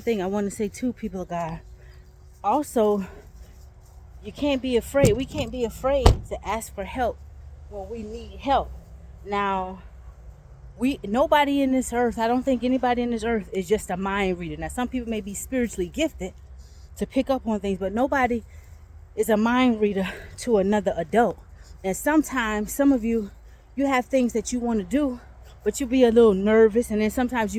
thing I want to say to people of God. Also, you can't be afraid. We can't be afraid to ask for help when we need help. Now, nobody in this earth, I don't think anybody in this earth is just a mind reader. Now, some people may be spiritually gifted to pick up on things, but nobody is a mind reader to another adult. And sometimes some of you have things that you want to do, but you be a little nervous, and then sometimes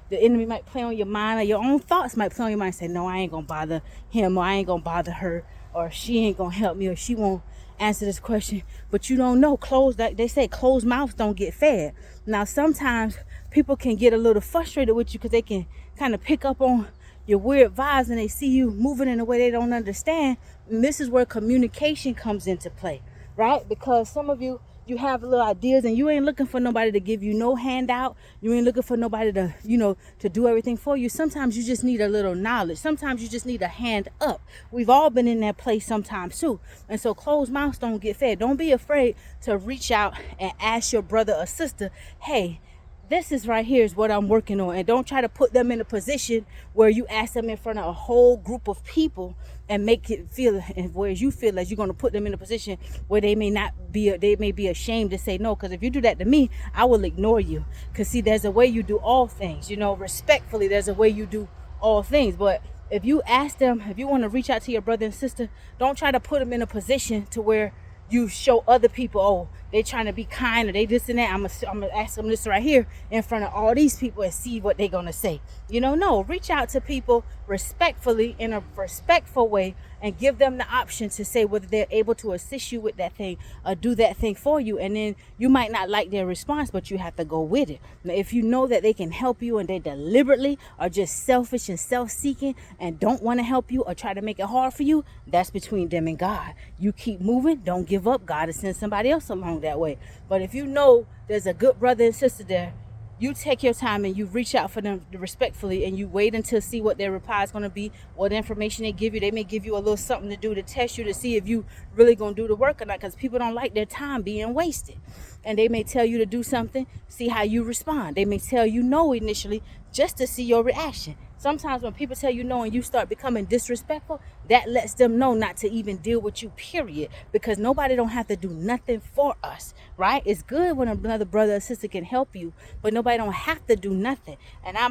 the enemy might play on your mind, or your own thoughts might play on your mind and say, no, I ain't gonna bother him, or I ain't gonna bother her, or she ain't gonna help me, or she won't answer this question. But you don't know. They say closed mouths don't get fed. Now sometimes people can get a little frustrated with you because they can kind of pick up on your weird vibes, and they see you moving in a way they don't understand. And this is where communication comes into play, right? Because some of you have little ideas, and you ain't looking for nobody to give you no handout. You ain't looking for nobody to, to do everything for you. Sometimes you just need a little knowledge. Sometimes you just need a hand up. We've all been in that place sometimes too. And so closed mouths don't get fed. Don't be afraid to reach out and ask your brother or sister, hey, this is right here is what I'm working on. And don't try to put them in a position where you ask them in front of a whole group of people and make it feel, and whereas you feel like you're going to put them in a position where they may be ashamed to say no. Because if you do that to me, I will ignore you. Because see, there's a way you do all things, respectfully, there's a way you do all things. But if you ask them, if you want to reach out to your brother and sister, don't try to put them in a position to where you show other people, oh, they trying to be kind, or they this and that. I'm gonna ask them this right here in front of all these people and see what they're gonna say. No, reach out to people respectfully, in a respectful way, and give them the option to say whether they're able to assist you with that thing or do that thing for you. And then you might not like their response, but you have to go with it. Now, if you know that they can help you and they deliberately are just selfish and self-seeking and don't want to help you or try to make it hard for you, that's between them and God. You keep moving, don't give up. God will send somebody else along that way. But if you know there's a good brother and sister there, you take your time and you reach out for them respectfully, and you wait until see what their reply is going to be, what information they give you. They may give you a little something to do to test you to see if you really going to do the work or not, because people don't like their time being wasted. And they may tell you to do something, see how you respond. They may tell you no initially just to see your reaction. Sometimes when people tell you no and you start becoming disrespectful, that lets them know not to even deal with you, period. Because nobody don't have to do nothing for us, right? It's good when another brother or sister can help you, but nobody don't have to do nothing. And I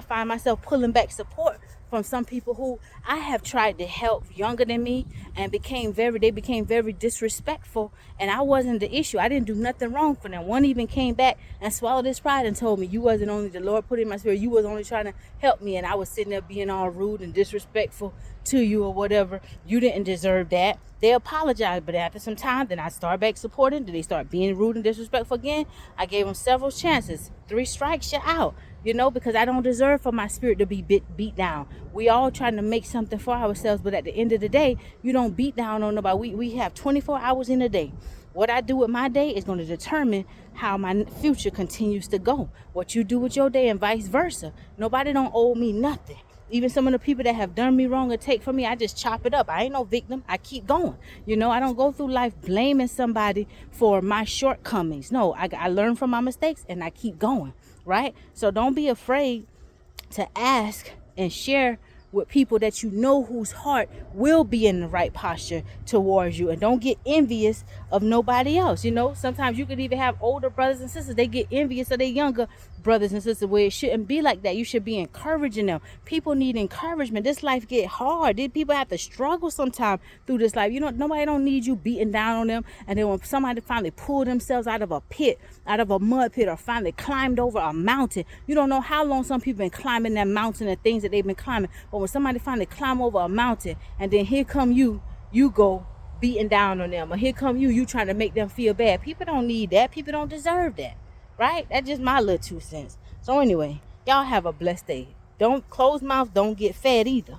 find myself pulling back support from some people who I have tried to help younger than me, and they became very disrespectful, and I wasn't the issue. I didn't do nothing wrong for them. One even came back and swallowed his pride and told me, you wasn't only, the Lord put in my spirit, you was only trying to help me, and I was sitting there being all rude and disrespectful to you or whatever. You didn't deserve that. They apologized, but after some time, then I start back supporting. Did they start being rude and disrespectful again? I gave them several chances. 3 strikes, you're out. Because I don't deserve for my spirit to be beat down. We all trying to make something for ourselves, but at the end of the day, you don't beat down on nobody. We have 24 hours in a day. What I do with my day is going to determine how my future continues to go. What you do with your day and vice versa. Nobody don't owe me nothing. Even some of the people that have done me wrong or take from me, I just chop it up. I ain't no victim. I keep going. I don't go through life blaming somebody for my shortcomings. No, I learn from my mistakes and I keep going, right? So don't be afraid to ask and share with people that whose heart will be in the right posture towards you. And don't get envious of nobody else. Sometimes you could even have older brothers and sisters. They get envious of their younger brothers and sisters, where it shouldn't be like that. You should be encouraging them. People need encouragement. This life get hard. People have to struggle sometimes through this life. Nobody don't need you beating down on them. And then when somebody finally pull themselves out of a pit, out of a mud pit, or finally climbed over a mountain, you don't know how long some people been climbing that mountain and things that they've been climbing. But when somebody finally climb over a mountain, and then here come you go beating down on them, or here come you trying to make them feel bad. People don't need that. People don't deserve that, right? That's just my little 2 cents. So anyway, y'all have a blessed day. Don't close mouth, don't get fed either.